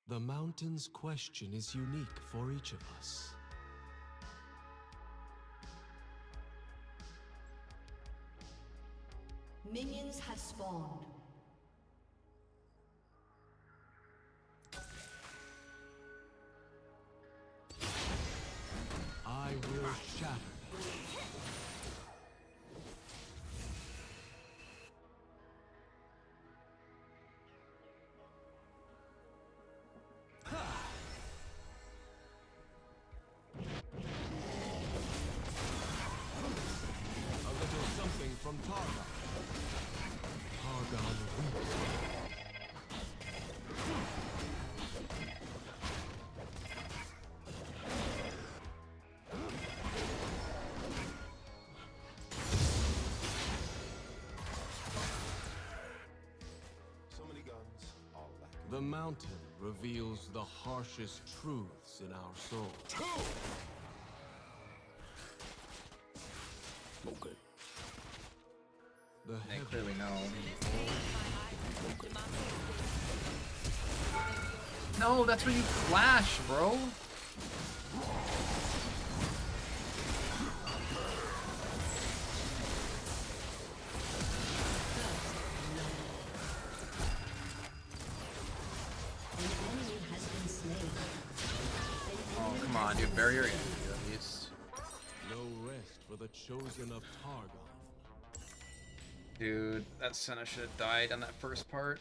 The mountain's question is unique for each of us. Minions have spawned. I will shatter. A little something from Targa. Targon weeps. The mountain reveals the harshest truths in our souls. Okay. They clearly know. No, that's where you flash, bro. Oh, come on, dude. Barrier in, at least. No rest for the chosen of Targon. Dude, that Senna should have died on that first part.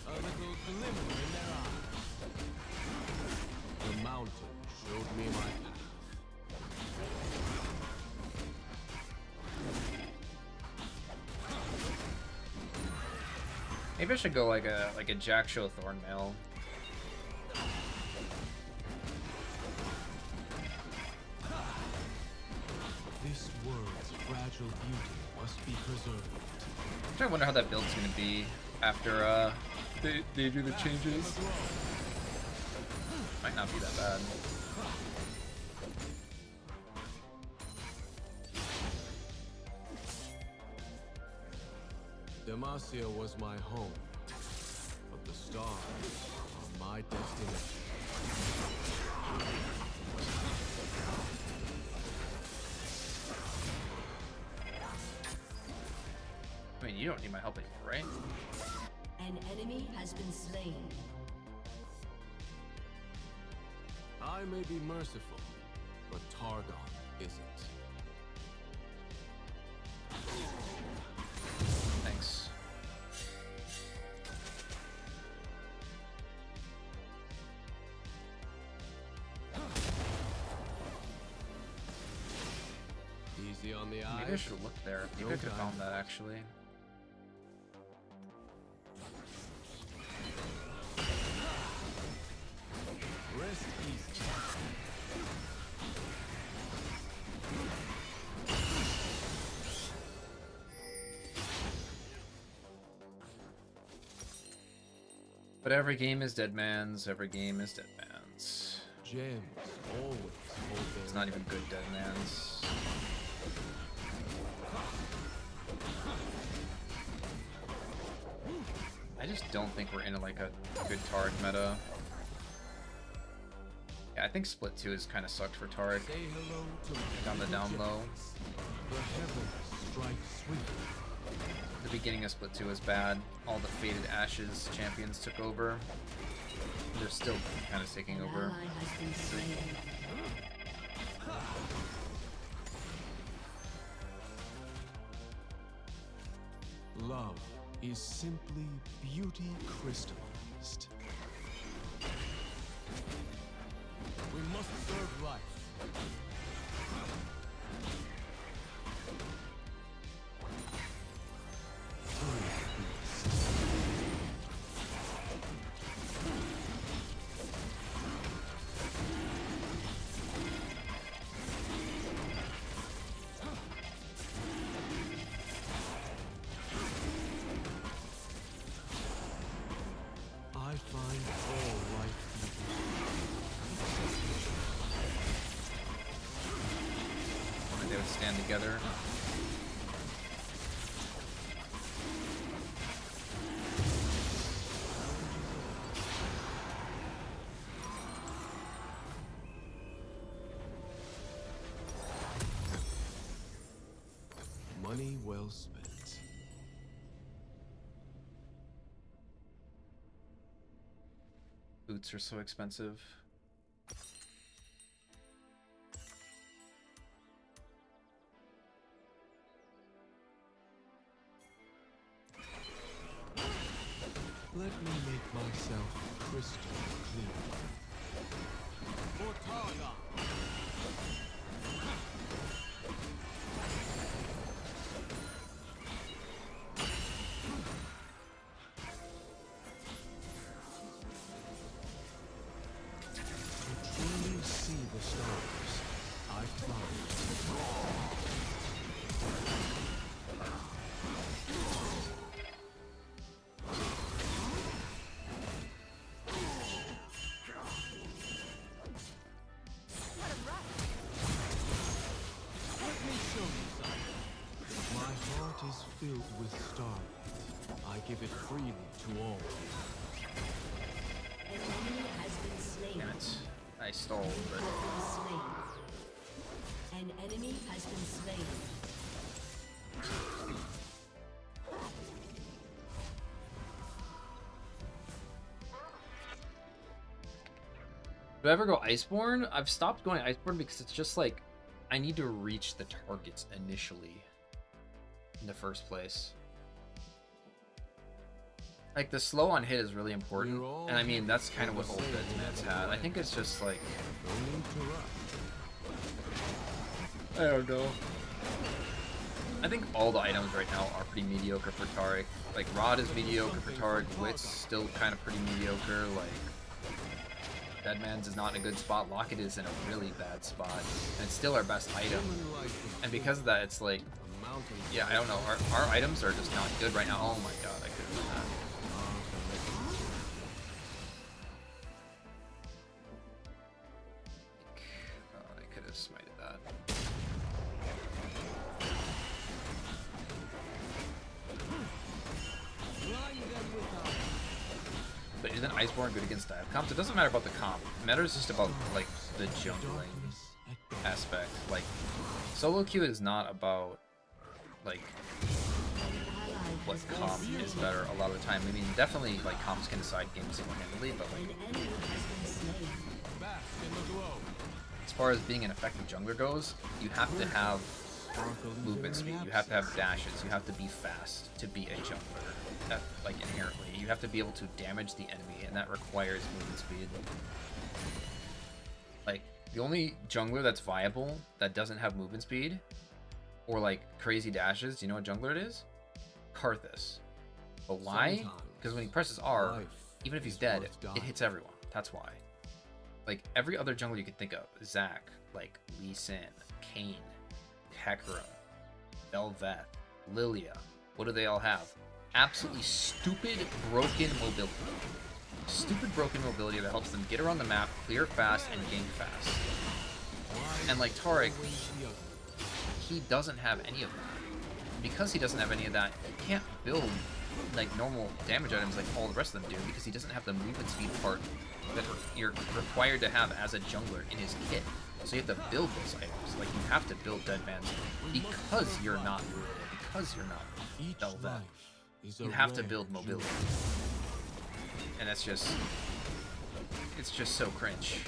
A little glimmer in their eyes. The mountain showed me my path. Maybe I should go like a Jack Show Thornmail. This world's fragile beauty must be preserved. I'm trying to wonder how that build's gonna be after they do the changes. Might not be that bad. Demacia was my home, but the stars are my destination. I mean, you don't need my help anymore, right? An enemy has been slain. I may be merciful, but Targon isn't. Thanks. Easy on the eyes. Maybe I should have looked there. Maybe I could have found that actually. Rest easy. But every game is dead man's. Every game is dead man's. Gems always hold their It's not even good dead man's. I just don't think we're in like a good Taric meta. Yeah, I think Split 2 has kind of sucked for Taric. Say hello to On the down low. the heavens strike sweetly. The beginning of Split 2 was bad. All the Faded Ashes champions took over. They're still kind of taking over. Ally has been slain. Love is simply beauty crystallized. We must serve life. find all life Or they would stand together. money well spent. Boots are so expensive. Let me make myself crystal clear. For Taric. See the stars. I climb. Let me show you something. My heart is filled with starlight. I give it freely to all. An enemy has been slain. Damn it. I stole, but Slain. An enemy has been slain. do I ever go Iceborne? I've stopped going Iceborne because it's just like I need to reach the targets initially in the first place. Like the slow on hit is really important, and I mean that's kind of what old Deadman's had. I think it's just like I don't know. I think all the items right now are pretty mediocre for Taric. Like Rod is mediocre for Taric, Wit's still kind of pretty mediocre. Like Deadman's is not in a good spot. Locket is in a really bad spot, and it's still our best item. And because of that, it's like, yeah, I don't know. Our items are just not good right now. Oh my god, I could have done that. I could have smited that. But isn't Iceborne good against dive comps? It doesn't matter about the comp. It matters just about like the jungling aspect. Like solo queue is not about like what comp is better a lot of the time. I mean, definitely like comps can decide games single-handedly, but like as far as being an effective jungler goes, you have to have movement speed, you have to have dashes, you have to be fast to be a jungler. That, like inherently, you have to be able to damage the enemy, and that requires movement speed. Like the only jungler that's viable that doesn't have movement speed or like crazy dashes, do you know what jungler it is? Karthus. But why? Because when he presses R, even if he's dead, it hits everyone. That's why. Like every other jungler you can think of, Zac, like Lee Sin, Kayn, Hecarim, Velvet, Lilia, what do they all have? Absolutely stupid broken mobility. Stupid broken mobility that helps them get around the map, clear fast, and gank fast. And like Taric, he doesn't have any of that. Because he doesn't have any of that, he can't build like normal damage items like all the rest of them do, because he doesn't have the movement speed part that you're required to have as a jungler in his kit. So you have to build those items. Like you have to build Deadman's because you're not Velvet. You have to build mobility. And that's just, it's just so cringe.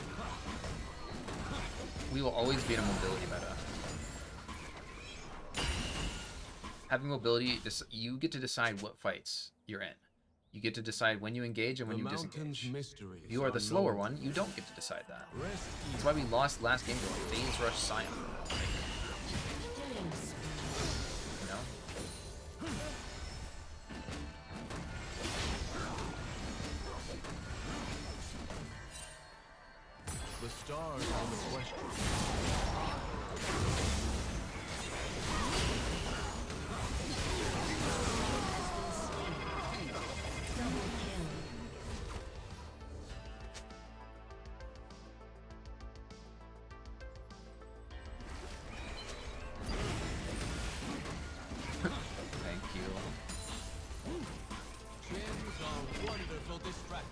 We will always be in a mobility meta. Having mobility, you get to decide what fights you're in. You get to decide when you engage and when you disengage. If you are the slower one, you don't get to decide that. That's why we lost last game to a Phase Rush Scion. You know? The stars on the question. a wonderful distraction.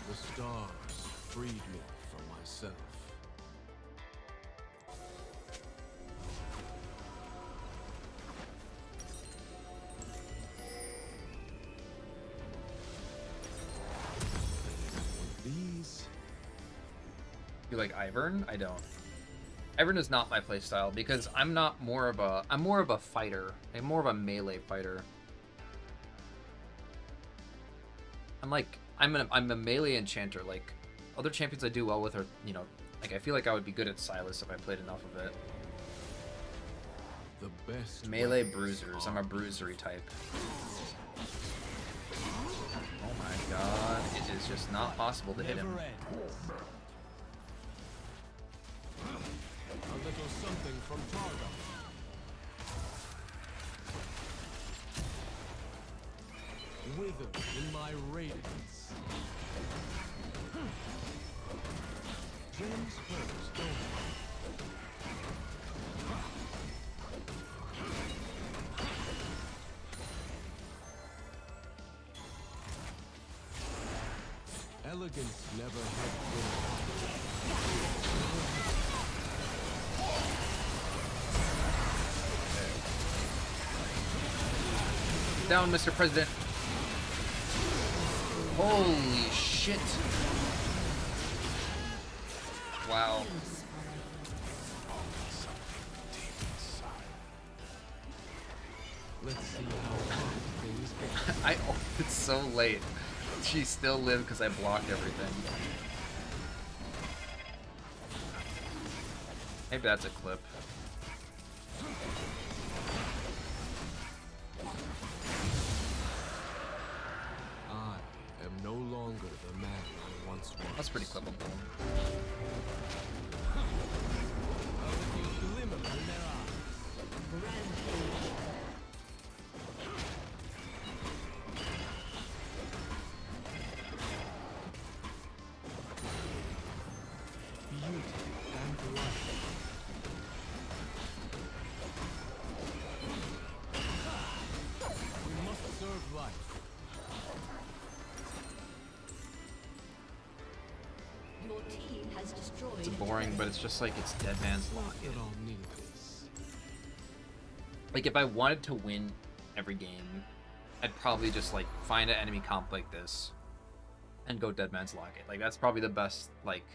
The stars freed me from myself. These. You like Ivern? I don't. Ivern is not my playstyle because I'm more of a fighter. I'm more of a melee fighter. I'm a melee enchanter. Like other champions I do well with are, you know, like I feel like I would be good at Silas if I played enough of it. The best Melee bruisers. I'm a bruisery type. Oh my god, it is just not possible to hit him. A little something from Taric. Wither in my radiance. Gems hers, don't Elegance never had Down, Mr. President. Holy shit. Wow. Let's see how things get. It's so late. She still lived because I blocked everything. Maybe that's a clip. I am no longer the man I once was. That's pretty clippable. A glimmer in their eyes. Rampage. Beauty and light. We must serve life. Your team has destroyed. It's boring, but it's just like it's Dead Man's Not Luck. that I'll need this. Like if I wanted to win every game, I'd probably just like find an enemy comp like this and go Dead Man's Locket. Like that's probably the best, like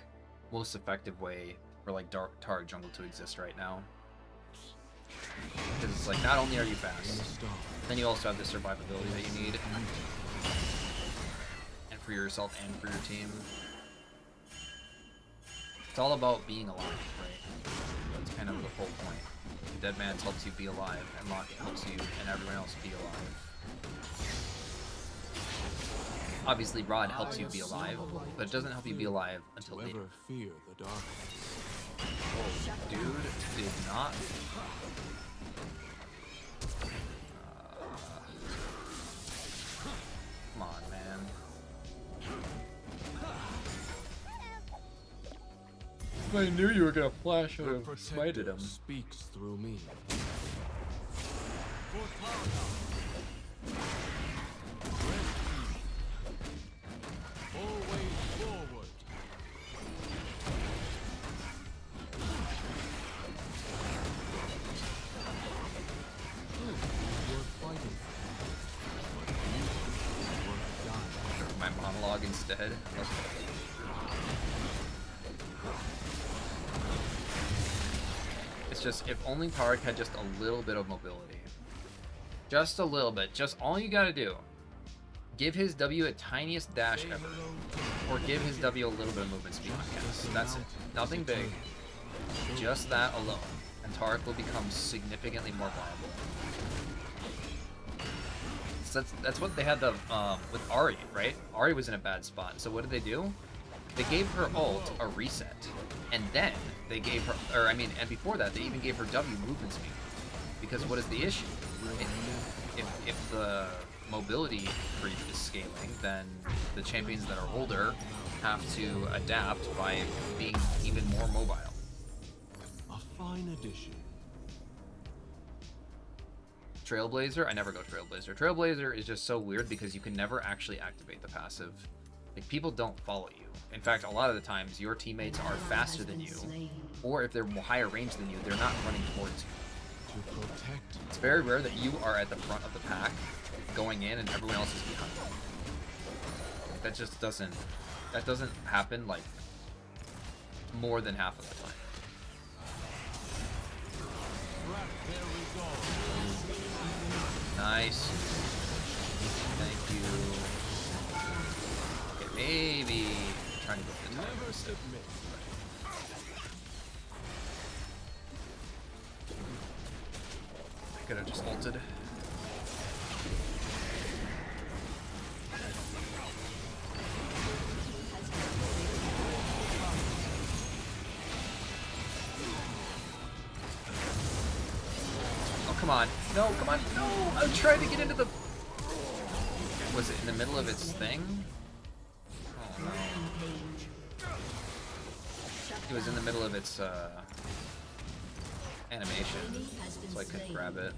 most effective way for like Taric jungle to exist right now. Because it's like not only are you fast, then you also have the survivability that you need, and for yourself and for your team. It's all about being alive, right? That's kind of the whole point. Dead Man's helps you be alive, and Locket helps you and everyone else be alive. Obviously, Rod helps you be alive, but it doesn't help you be alive until later. Never fear the darkness. Oh, dude did not. Come on, man. If I knew you were gonna flash, I The would have smited him. speaks through me. Always forward. You're fighting, but you worth dying. My monologue instead. It's just, if only Taric had just a little bit of mobility. Just a little bit. Just all you gotta do. Give his W a tiniest dash ever. Or give his W a little bit of movement speed on cast. That's it. Nothing big. Just that alone. And Taric will become significantly more viable. So that's what they had with Ahri, right? Ahri was in a bad spot. So what did they do? They gave her ult a reset. And then they gave her, and before that, they even gave her W movement speed. Because what is the issue? If the mobility creep is scaling, then the champions that are older have to adapt by being even more mobile. A fine fine addition. Trailblazer? I never go Trailblazer. Trailblazer is just so weird because you can never actually activate the passive. Like, people don't follow you. In fact, a lot of the times, your teammates are faster than you, or if they're higher range than you, they're not running towards you. To protect. It's very rare that you are at the front of the pack, going in, and everyone else is behind you. Like, that just doesn't happen, like, more than half of the time. There we go. Nice. Thank you. Okay, maybe trying to go for the time. Never submit. I could have just ulted. Oh, come on. No, come on. No! I'm trying to get into the... Was it in the middle of its thing? Oh, no. It was in the middle of its, animation, so I couldn't grab it.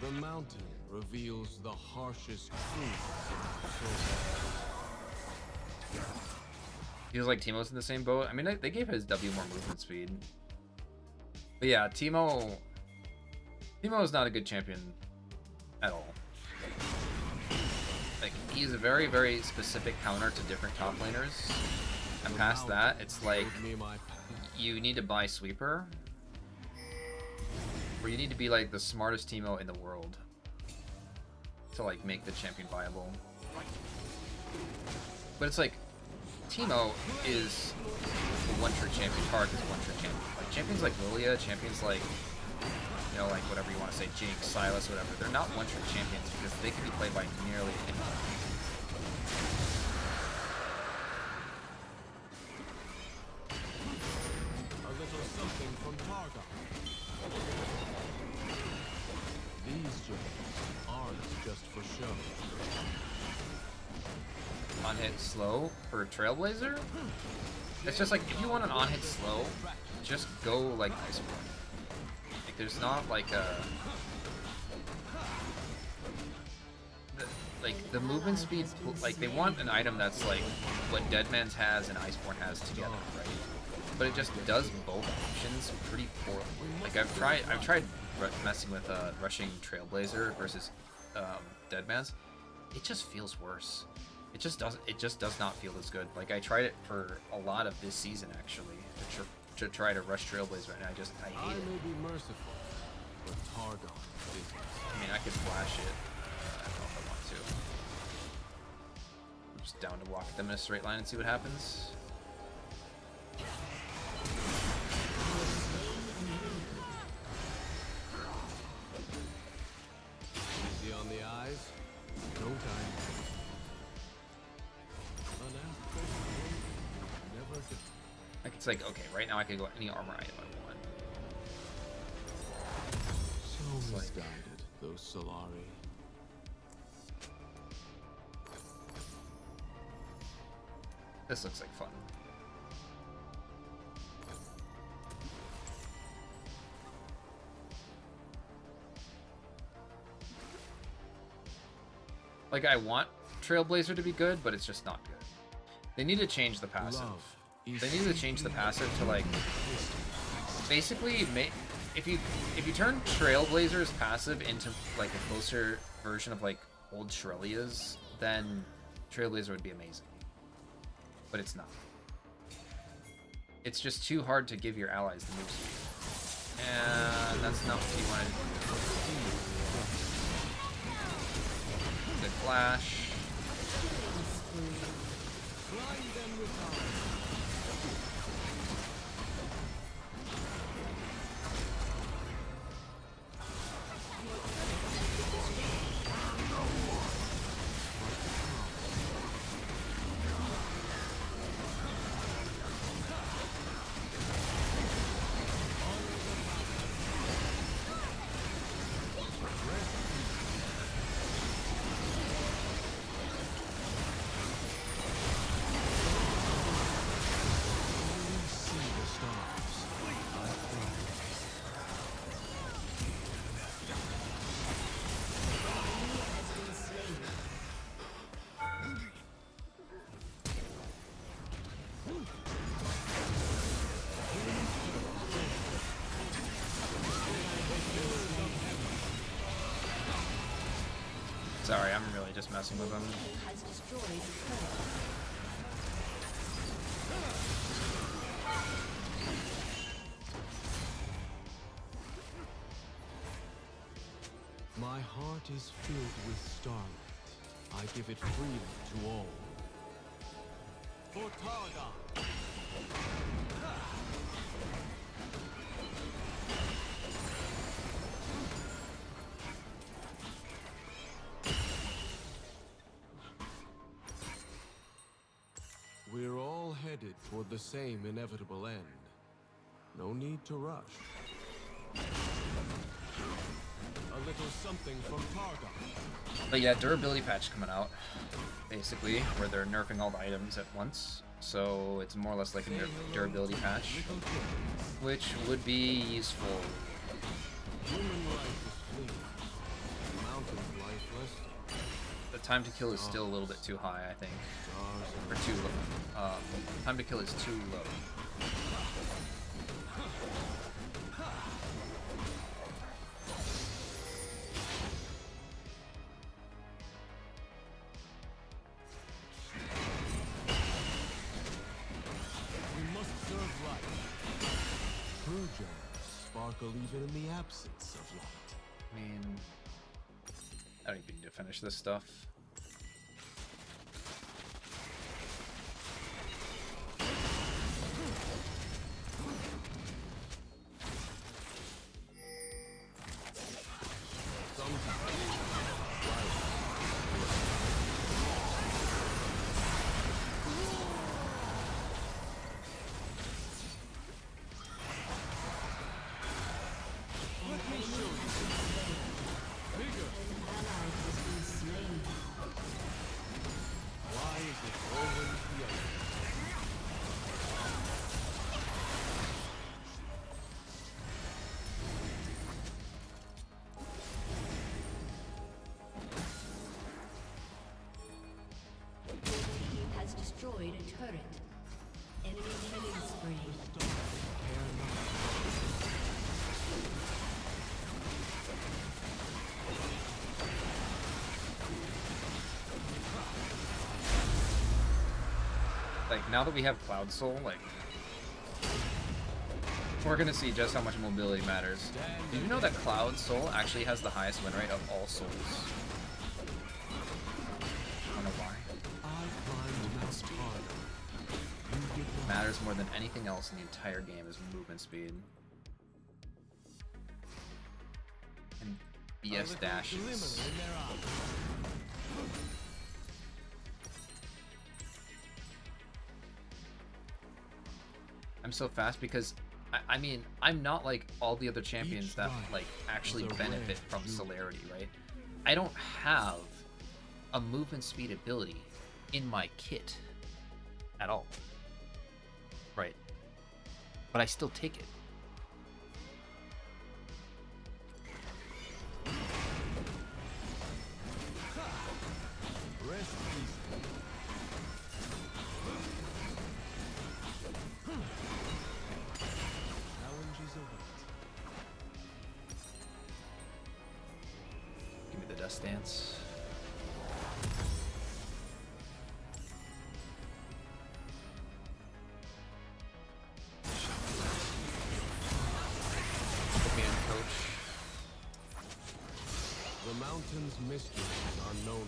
The mountain reveals the harshest truths. Feels like Teemo's in the same boat. I mean, they gave his W more movement speed. But yeah, Teemo is not a good champion at all. Like, he's a very, very specific counter to different top laners. And past that, it's like, you need to buy Sweeper, or you need to be like the smartest Teemo in the world to like make the champion viable. But it's like, Teemo is a one-trick champion. Taric is a one-trick champion. Like, champions like Lilia, champions like, you know, like whatever you want to say, Jinx, Silas, whatever, they're not one-trick champions because they can be played by nearly anyone. A little something from Targa. These gems aren't just for show. On-hit slow for Trailblazer? It's just like, if you want an on-hit slow, just go like Iceborne. Like, there's not like a... the movement speed, like, they want an item that's like what Deadman's has and Iceborne has together, right? But it just does both options pretty poorly. Like, I've tried messing with rushing Trailblazer versus Deadman's. It just feels worse. It just does not feel as good. Like, I tried it for a lot of this season actually to try to rush Trailblazer, and I hate it. I may be merciful, but Targon is. I mean, I could flash it. I don't know if I want to. I'm just down to walk them in a straight line and see what happens. Easy on the eyes. No time. Never do. Like, it's like, okay, right now I can go any armor item I want. So misguided, those Solari. This looks like fun. Like, I want Trailblazer to be good, but it's just not good. They need to change the passive. They need to change the passive to, like, basically if you turn Trailblazer's passive into like a closer version of like old Shirelia's, then Trailblazer would be amazing. But it's not. It's just too hard to give your allies the move speed. And that's not what you wanted. Good flash. Sorry, I'm really just messing with him. Has destroyed a turret. My heart is filled with starlight. I give it freely to all. For Taric. We're all headed toward the same inevitable end. No need to rush. A little something from Taric. But yeah, durability patch coming out, basically, where they're nerfing all the items at once. So it's more or less like a durability patch, which would be useful. Human life is fleeting. Mountain's lifeless. The time to kill is still a little bit too high, I think. Or too low. Time to kill is too low. Sparkle even in the absence of light. I mean, I don't even need to finish this stuff. Destroyed a turret. Enemy killing spree. Like, now that we have Cloud Soul, like, we're gonna see just how much mobility matters. Did you know that Cloud Soul actually has the highest win rate of all souls? I don't know why. Matters more than anything else in the entire game is movement speed. And BS dashes. I'm so fast because, I mean, I'm not like all the other champions that like actually benefit from celerity, right? I don't have a movement speed ability in my kit at all. Right. But I still take it. Rest easy. Challenges await. Give me the Dust Dance. The mountain's mysteries are known to me.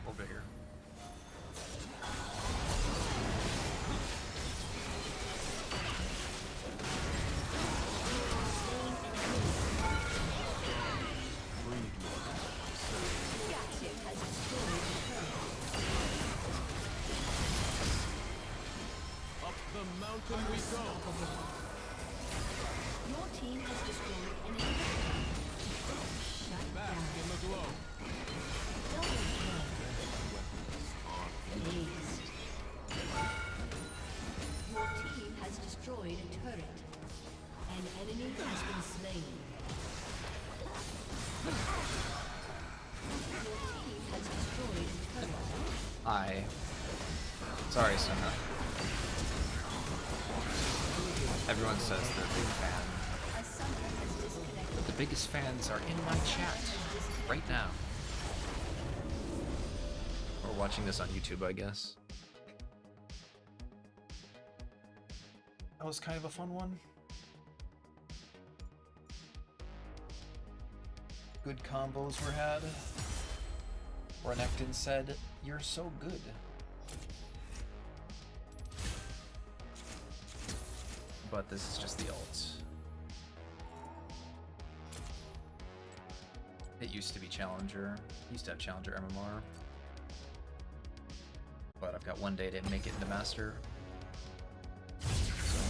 Over here. Up the mountain we go. Your team has destroyed an inhibitor. Shut Back down. in the glow. Double kill. Aced. Your team has destroyed a turret. An enemy has been slain. Your team has destroyed a turret. Sorry, Sona. Everyone says they're a big fan. A summoner has disconnected. But the biggest fans are in my chat right now. Or watching this on YouTube, I guess. That was kind of a fun one. Good combos were had. Renekton said, "You're so good." But this is just the ult. It used to be Challenger. Used to have Challenger MMR. But I've got one day to make it into Master.